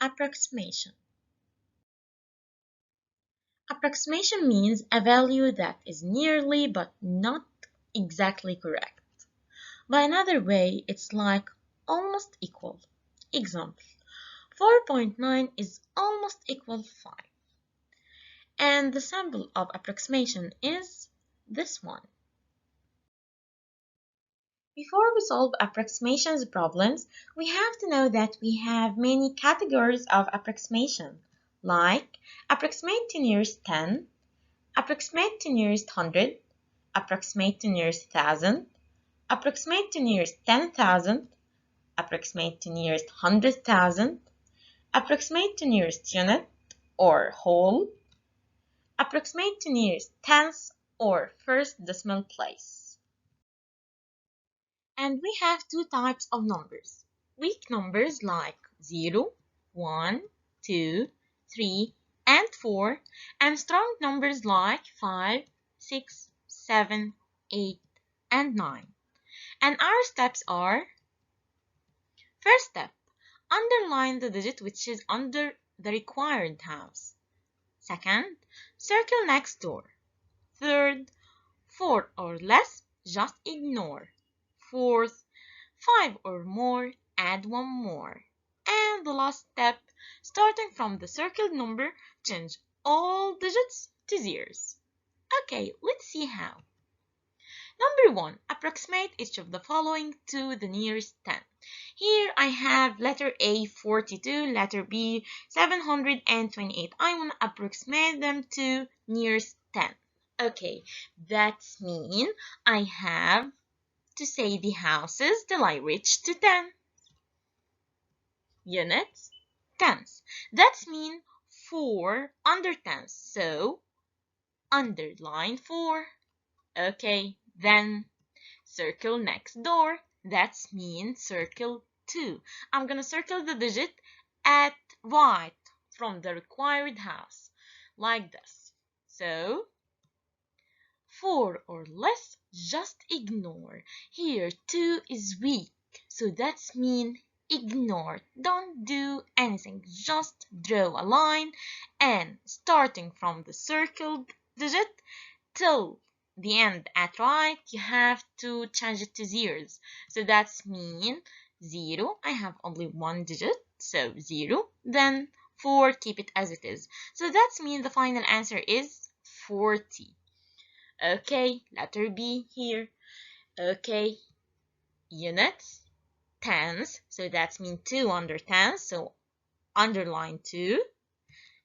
Approximation. Approximation means a value that is nearly but not exactly correct. By another way, it's like almost equal. Example, 4.9 is almost equal 5. And the symbol of approximation is this one. Before we solve approximations problems, we have to know that we have many categories of approximation, like approximate to nearest 10, approximate to nearest 100, approximate to nearest 1000, approximate to nearest 10,000, approximate to nearest 100,000, approximate to nearest unit or whole, approximate to nearest tenth or first decimal place. And we have two types of numbers. Weak numbers like 0, 1, 2, 3, and 4, and strong numbers like 5, 6, 7, 8, and 9. And our steps are: first step, underline the digit which is under the required house. Second, circle next door. Third, 4 or less, just ignore. Fourth, 5 or more, add one more. And the last step, starting from the circled number, change all digits to zeros. Okay, let's see how. Number 1, approximate each of the following to the nearest 10. Here I have letter A 42, letter B 728. I want to approximate them to nearest 10. Okay, that means I have to say the houses till I reach to 10. Units, tenths. That means 4 under tenths, so underline 4. Okay, then circle next door. That means circle 2. I'm gonna circle the digit at right from the required house, like this. So 4 or less, just ignore. Here 2 is weak, so that means ignore. Don't do anything, just draw a line, and starting from the circled digit till the end at right, you have to change it to zeros. So that means 0, I have only one digit, so 0. Then 4, keep it as it is. So that means the final answer is 40. Okay, letter B here. Okay, units, tens, so that means 2 under tens, so underline 2.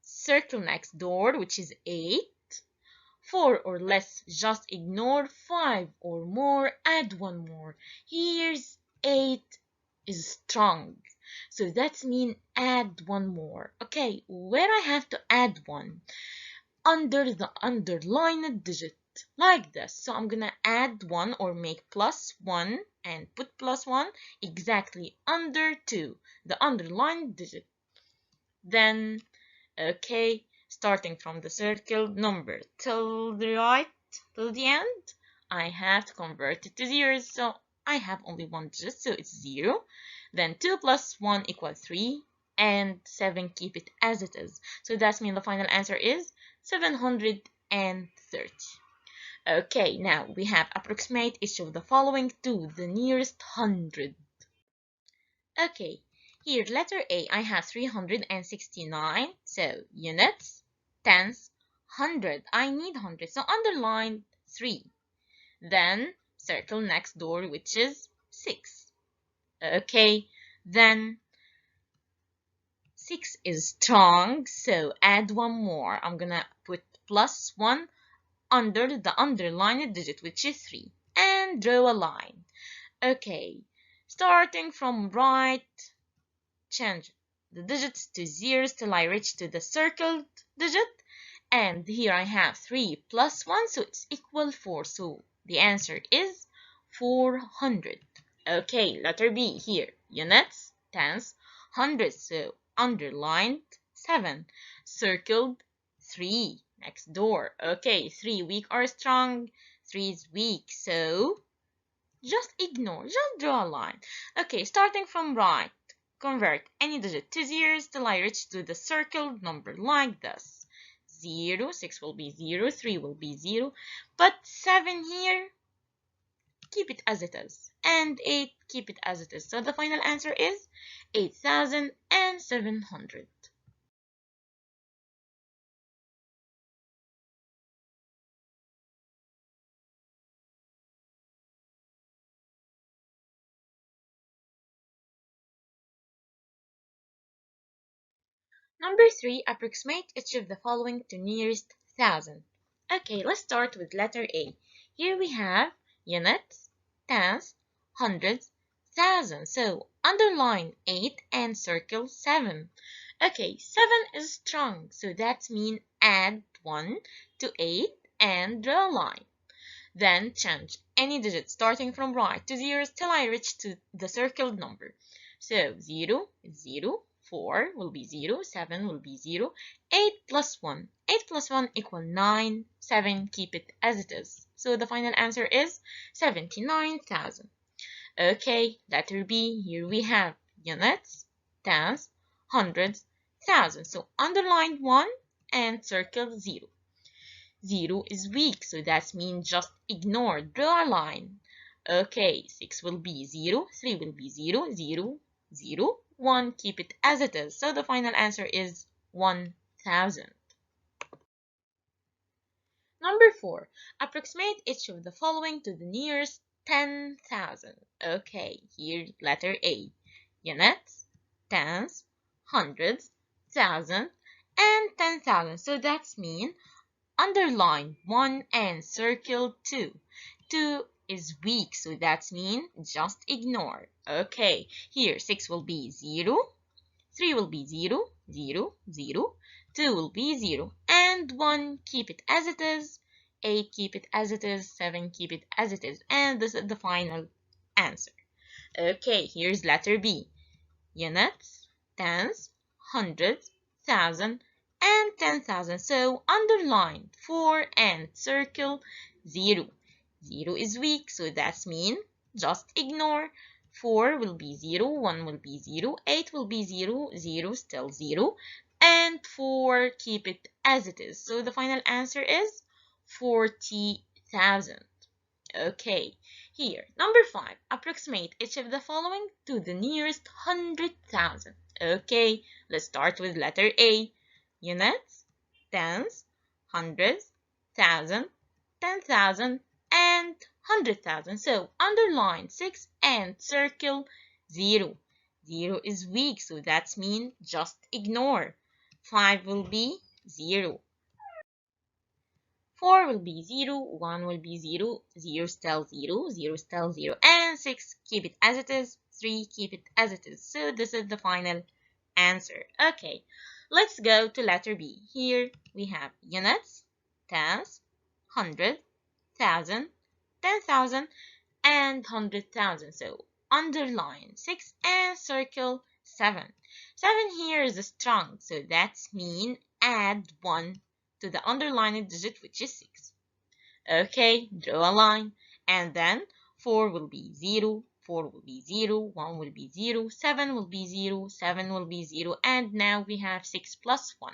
Circle next door, which is 8. 4 or less, just ignore. 5 or more, add one more. Here's 8 is strong, so that means add one more. Okay, where I have to add one? Under the underlined digit, like this. So I'm gonna add 1 or make plus 1 and put plus 1 exactly under 2, the underlined digit. Then, okay, starting from the circled number till the right, till the end, I have to convert it to zeros. So I have only one digit, so it's 0. Then 2 plus 1 equals 3, and 7, keep it as it is. So that means the final answer is 730. Okay, now we have approximate each of the following to the nearest 100. Okay, here letter A, I have 369, so units, tenths, 100, I need 100, so underline 3. Then circle next door, which is 6. Okay, then 6 is strong, so add one more. I'm gonna put plus 1 under the underlined digit, which is 3, and draw a line. Okay, starting from right, change the digits to zeros till I reach to the circled digit, and here I have 3 plus 1, so it's equal 4, so the answer is 400. Okay, letter B here, units, tenths, hundreds, so underlined 7, circled 3 next door. Okay, 3 weak or strong? 3 is weak, so just ignore, just draw a line. Okay, starting from right, convert any digit to zeros till I reach to the circled number like this. 0, 6 will be 0, 3 will be 0, but 7 here, keep it as it is, and 8, keep it as it is. So the final answer is 8,700. Number 3, approximate each of the following to nearest thousand. Okay, let's start with letter A. Here we have units, tens, hundreds, thousands. So underline 8 and circle 7. Okay, 7 is strong, so that means add 1 to 8 and draw a line. Then change any digit starting from right to zeros till I reach to the circled number. So 0 is 0, 4 will be 0, 7 will be 0, 8 plus 1. 8 plus 1 equal 9, 7, keep it as it is. So the final answer is 79,000. Okay, letter B, here we have units, tens, hundreds, thousands. So underline 1 and circle 0. 0 is weak, so that means just ignore, draw a line. Okay, 6 will be 0, 3 will be 0, 0, 0, 1, keep it as it is. So the final answer is 1,000. Number 4, approximate each of the following to the nearest 10,000. Okay, here letter A. Units, tens, hundreds, thousands, and 10,000. So that's mean underline 1 and circle 2. 2 is weak, so that means just ignore. Okay, here 6 will be 0, 3 will be 0, 0, 0, 2 will be 0, and 1, keep it as it is, 8, keep it as it is, 7, keep it as it is, and this is the final answer. Okay, here's letter B. Units, tens, hundreds, thousands, and 10,000. So underline 4 and circle 0. 0 is weak, so that means just ignore. 4 will be 0, 1 will be 0, 8 will be 0, 0 still 0, and 4 keep it as it is. So the final answer is 40,000. Okay, here, number 5, approximate each of the following to the nearest 100,000. Okay, let's start with letter A. Units, tens, hundreds, thousand, 10,000, and 100,000. So underline 6 and circle 0. 0 is weak, so that means just ignore. 5 will be 0. 4 will be 0, 1 will be 0, 0 still 0, 0 still 0, and 6, keep it as it is, 3, keep it as it is. So this is the final answer. Okay, let's go to letter B. Here we have units, tens, hundred, thousand, 10,000, and 100,000. So underline 6 and circle 7. 7 here is strong, so that means add 1 to the underlined digit, which is 6. Okay, draw a line, and then 4 will be 0, 4 will be 0, 1 will be 0, 7 will be 0, 7 will be 0, and now we have 6 plus 1.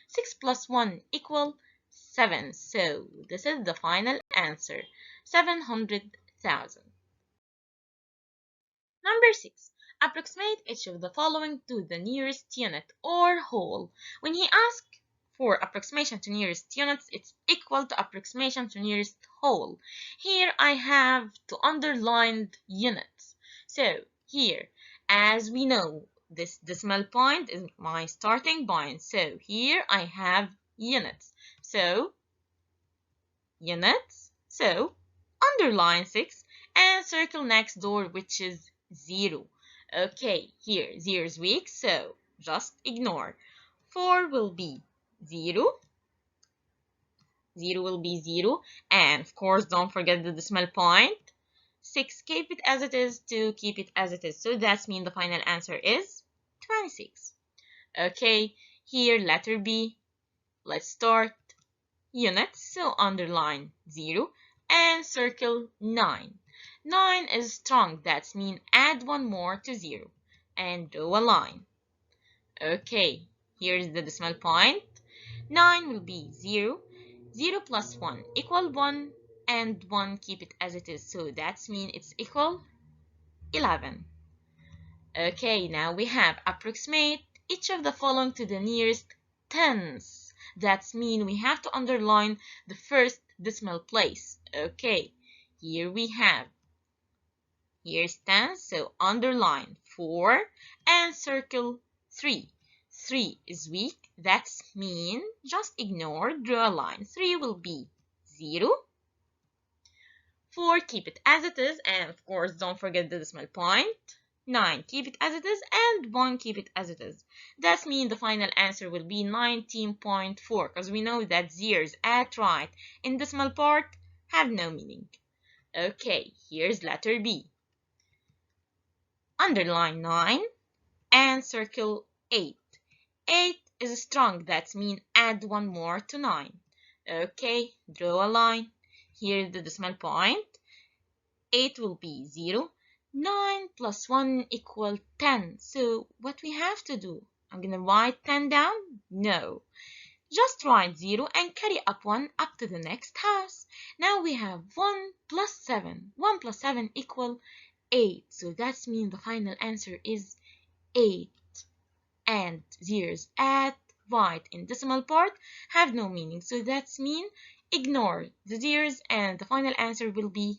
6 plus 1 equal 7, so this is the final answer, 700,000. Number 6. Approximate each of the following to the nearest unit or whole. When he asks for approximation to nearest units, it's equal to approximation to nearest whole. Here I have to underline units. So here, as we know, this decimal point is my starting point. So here I have units. So units. So underline 6 and circle next door, which is 0. Okay, here 0 is weak, so just ignore. 4 will be 0. 0 will be 0, and of course don't forget the decimal point. 6, keep it as it is, 2, keep it as it is. So that means the final answer is 26. Okay, here letter B. Let's start. Units, so underline 0 and circle 9. 9 is strong, that means add 1 more to 0. and draw a line. Okay, here's the decimal point. 9 will be 0. 0 plus 1 equal 1, and 1 keep it as it is, so that means it's equal 11. Okay, now we have approximate each of the following to the nearest tens. That means we have to underline the first decimal place. Okay, here we have, here's tens, so underline 4 and circle 3. 3 is weak, that means just ignore, draw a line. 3 will be 0. 4, keep it as it is, and of course don't forget the decimal point. 9, keep it as it is, and 1, keep it as it is. That means the final answer will be 19.4, because we know that zeros at right in decimal part have no meaning. Okay, here's letter B. Underline 9 and circle 8. 8 is strong, that means add 1 more to 9. Okay, draw a line. Here's the decimal point. 8 will be 0. 9 plus 1 equal 10. So what we have to do? I'm going to write 10 down? No. Just write 0 and carry up 1 up to the next house. Now we have 1 plus 7. 1 plus 7 equal 8. So that means the final answer is 8. And zeros at right in decimal part have no meaning. So that means ignore the zeros and the final answer will be